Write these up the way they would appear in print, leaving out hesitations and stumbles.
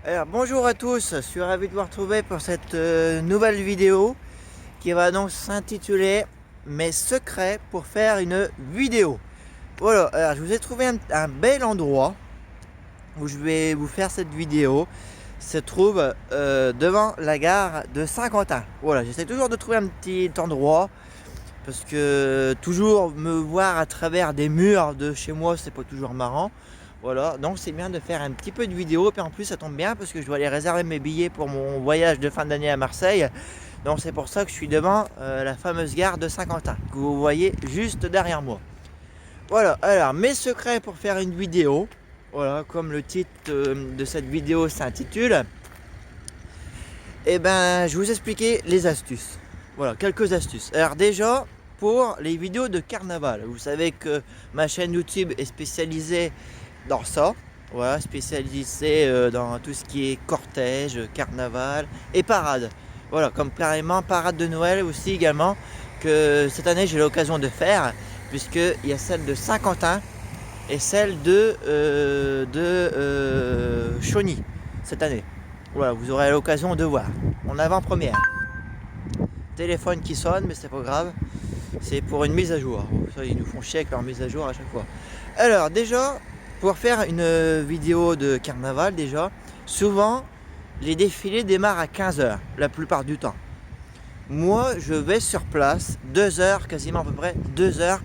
Alors bonjour à tous, je suis ravi de vous retrouver pour cette nouvelle vidéo qui va donc s'intituler Mes secrets pour faire une vidéo. Voilà, alors je vous ai trouvé un bel endroit où je vais vous faire cette vidéo. Se trouve devant la gare de Saint-Quentin. Voilà, j'essaie toujours de trouver un petit endroit parce que toujours me voir à travers des murs de chez moi, c'est pas toujours marrant. Voilà, donc c'est bien de faire un petit peu de vidéo, puis en plus ça tombe bien parce que je dois aller réserver mes billets pour mon voyage de fin d'année à Marseille. Donc c'est pour ça que je suis devant la fameuse gare de Saint-Quentin, que vous voyez juste derrière moi. Voilà, alors mes secrets pour faire une vidéo, voilà, comme le titre de cette vidéo s'intitule, et ben je vais vous expliquer les astuces. Voilà, quelques astuces. Alors déjà, pour les vidéos de carnaval, vous savez que ma chaîne YouTube est spécialisée dans ça. Voilà, spécialisée dans tout ce qui est cortège, carnaval et parade. Voilà, comme carrément parade de Noël aussi également, que cette année j'ai l'occasion de faire, puisqu'il y a celle de Saint-Quentin et celle de Chauny cette année. Voilà, vous aurez l'occasion de voir. En avant-première. Téléphone qui sonne, mais c'est pas grave. C'est pour une mise à jour. Ça, ils nous font chier avec leur mise à jour à chaque fois. Alors, déjà, pour faire une vidéo de carnaval, déjà, souvent, les défilés démarrent à 15 heures, la plupart du temps. Moi, je vais sur place 2 heures, quasiment à peu près 2 heures,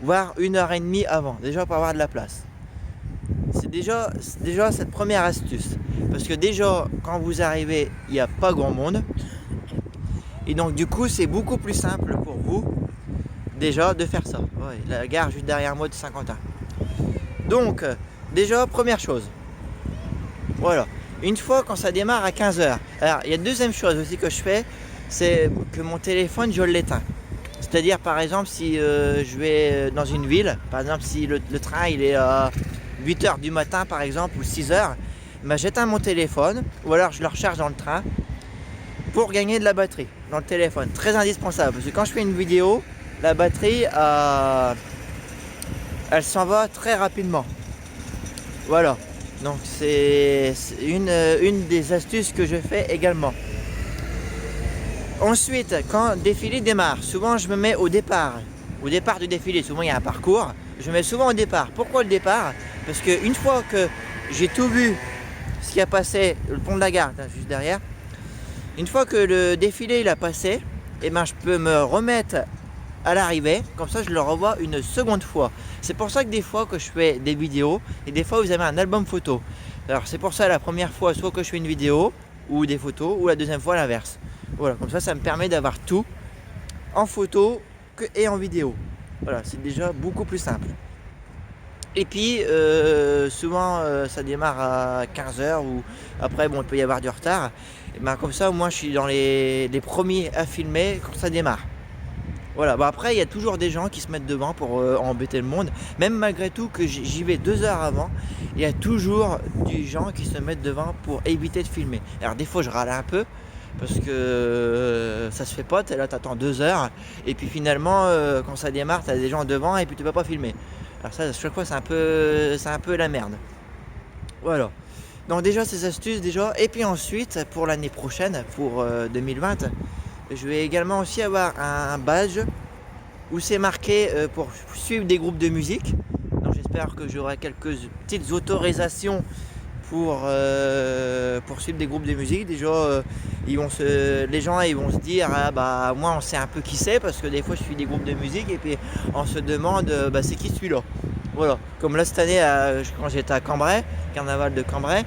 voire 1 heure et demie avant, déjà pour avoir de la place. C'est déjà cette première astuce. Parce que déjà, quand vous arrivez, il n'y a pas grand monde. Et donc, du coup, c'est beaucoup plus simple pour vous, déjà, de faire ça. Ouais, la gare juste derrière moi de Saint-Quentin. Donc, déjà, première chose. Voilà. Une fois quand ça démarre à 15 heures. Alors, il y a une deuxième chose aussi que je fais, c'est que mon téléphone, je l'éteins. C'est-à-dire, par exemple, si je vais dans une ville, par exemple, si le train il est à 8 heures du matin, par exemple, ou 6 heures, ben, j'éteins mon téléphone, ou alors je le recharge dans le train pour gagner de la batterie dans le téléphone. Très indispensable, parce que quand je fais une vidéo, la batterie, elle s'en va très rapidement. Voilà. Donc c'est une des astuces que je fais également. Ensuite, quand le défilé démarre, souvent je me mets au départ. Au départ du défilé, souvent il y a un parcours. Je me mets souvent au départ. Pourquoi le départ? Parce qu'une fois que j'ai tout vu, ce qui a passé, le pont de la gare, juste derrière, une fois que le défilé il a passé, eh ben, je peux me remettre à l'arrivée, comme ça je le revois une seconde fois. C'est pour ça que des fois que je fais des vidéos, et des fois vous avez un album photo. Alors c'est pour ça la première fois soit que je fais une vidéo, ou des photos, ou la deuxième fois l'inverse. Voilà, comme ça me permet d'avoir tout en photo et en vidéo. Voilà, c'est déjà beaucoup plus simple. Et puis souvent ça démarre à 15 heures ou après bon il peut y avoir du retard. Et ben, comme ça au moins je suis dans les premiers à filmer quand ça démarre. Voilà, bon après il y a toujours des gens qui se mettent devant pour embêter le monde. Même malgré tout que j'y vais 2 heures avant, il y a toujours des gens qui se mettent devant pour éviter de filmer. Alors des fois je râle un peu parce que ça se fait pas, t'es là t'attends 2 heures et puis finalement quand ça démarre t'as des gens devant et puis tu peux pas filmer. Alors ça à chaque fois c'est un peu la merde. Voilà. Donc déjà ces astuces déjà. Et puis ensuite pour l'année prochaine, pour 2020, je vais également aussi avoir un badge où c'est marqué pour suivre des groupes de musique. Donc j'espère que j'aurai quelques petites autorisations pour suivre des groupes de musique. Déjà les gens ils vont se dire ah bah moi on sait un peu qui c'est parce que des fois je suis des groupes de musique et puis on se demande bah c'est qui celui-là. Voilà. Comme là cette année quand j'étais à Cambrai, carnaval de Cambrai,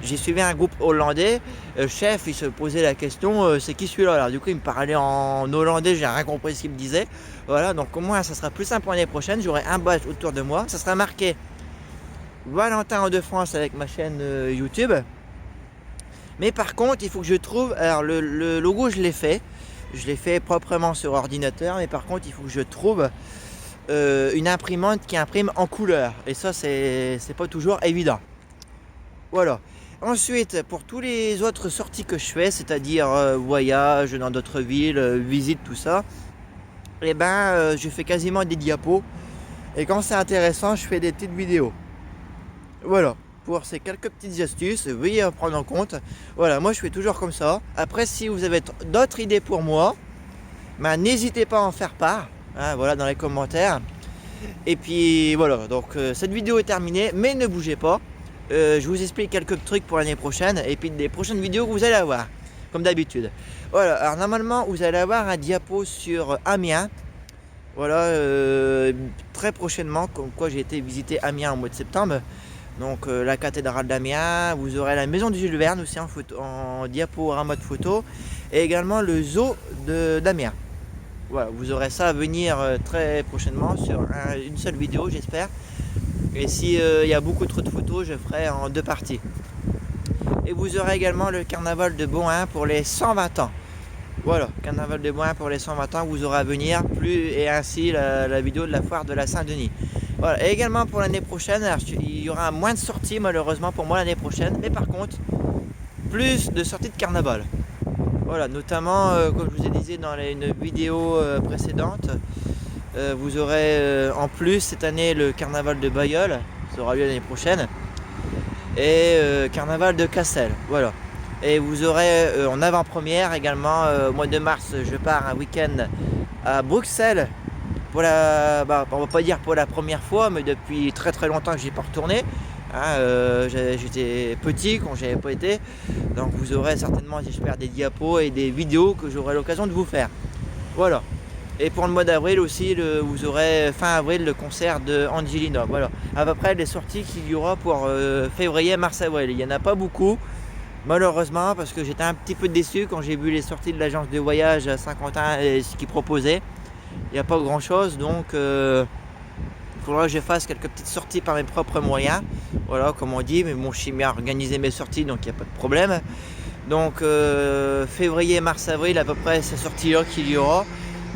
j'ai suivi un groupe hollandais. Le chef, il se posait la question c'est qui celui-là? Alors, du coup, il me parlait en hollandais, j'ai rien compris ce qu'il me disait. Voilà, donc au moins, ça sera plus simple l'année prochaine. J'aurai un badge autour de moi. Ça sera marqué Valentin en de France avec ma chaîne YouTube. Mais par contre, il faut que je trouve. Alors, le logo, je l'ai fait. Je l'ai fait proprement sur ordinateur. Mais par contre, il faut que je trouve une imprimante qui imprime en couleur. Et ça, c'est pas toujours évident. Voilà. Ensuite, pour tous les autres sorties que je fais, c'est-à-dire voyage dans d'autres villes, visite, tout ça, eh ben, je fais quasiment des diapos. Et quand c'est intéressant, je fais des petites vidéos. Voilà. pour ces quelques petites astuces. Veuillez en prendre en compte. Voilà, moi je fais toujours comme ça. Après, si vous avez d'autres idées pour moi, ben, n'hésitez pas à en faire part, hein, voilà, dans les commentaires. Et puis voilà, donc cette vidéo est terminée, mais ne bougez pas. Je vous explique quelques trucs pour l'année prochaine et puis des prochaines vidéos que vous allez avoir, comme d'habitude. Voilà, alors normalement vous allez avoir un diapo sur Amiens. Voilà, très prochainement, comme quoi j'ai été visiter Amiens au mois de septembre. Donc la cathédrale d'Amiens, vous aurez la maison du Jules Verne aussi en, photo, en diaporama de photo, et également le zoo d'Amiens. Voilà, vous aurez ça à venir très prochainement sur une seule vidéo, j'espère. Et si il y a beaucoup trop de photos, je ferai en 2 parties. Et vous aurez également le carnaval de Bohain pour les 120 ans. Voilà, carnaval de Bohain pour les 120 ans, vous aurez à venir, et ainsi la vidéo de la foire de la Saint-Denis. Voilà, et également pour l'année prochaine, alors, il y aura moins de sorties malheureusement pour moi l'année prochaine, mais par contre, plus de sorties de carnaval. Voilà, notamment, comme je vous ai dit dans une vidéo précédente, vous aurez en plus cette année le carnaval de Bailleul, ça aura lieu l'année prochaine, et carnaval de Cassel, voilà. Et vous aurez en avant-première également, au mois de mars, je pars un week-end à Bruxelles, pour on va pas dire pour la première fois, mais depuis très très longtemps que j'y ai pas retourné. Hein, j'étais petit quand j'y avais pas été, donc vous aurez certainement, j'espère, des diapos et des vidéos que j'aurai l'occasion de vous faire. Voilà. Et pour le mois d'avril aussi, vous aurez fin avril le concert de Angelina. Voilà, à peu près les sorties qu'il y aura pour février, mars, avril. Il n'y en a pas beaucoup, malheureusement, parce que j'étais un petit peu déçu quand j'ai vu les sorties de l'agence de voyage à Saint-Quentin et ce qu'ils proposaient. Il n'y a pas grand chose, donc il faudra que je fasse quelques petites sorties par mes propres moyens. Voilà, comme on dit, mais bon, je sais bien organiser mes sorties, donc il n'y a pas de problème. Donc février, mars, avril, à peu près ces sorties-là qu'il y aura.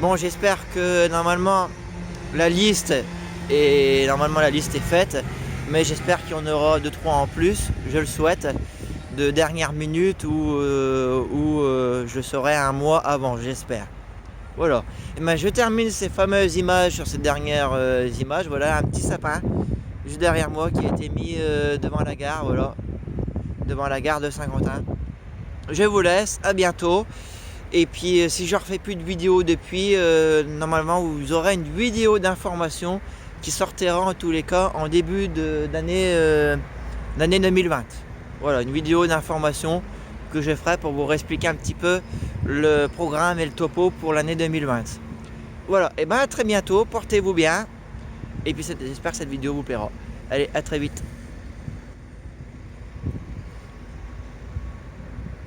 Bon, j'espère que normalement la liste est faite, mais j'espère qu'il y en aura 2-3 en plus, je le souhaite, de dernière minute ou je saurai un mois avant, j'espère. Voilà. Et ben, je termine ces fameuses images sur ces dernières images. Voilà, un petit sapin juste derrière moi qui a été mis devant la gare, voilà, devant la gare de Saint-Quentin. Je vous laisse, à bientôt. Et puis si je ne refais plus de vidéos depuis, normalement vous aurez une vidéo d'information qui sortira en tous les cas en début d'année 2020. Voilà, une vidéo d'information que je ferai pour vous expliquer un petit peu le programme et le topo pour l'année 2020. Voilà, et bien à très bientôt, portez-vous bien. Et puis j'espère que cette vidéo vous plaira. Allez, à très vite.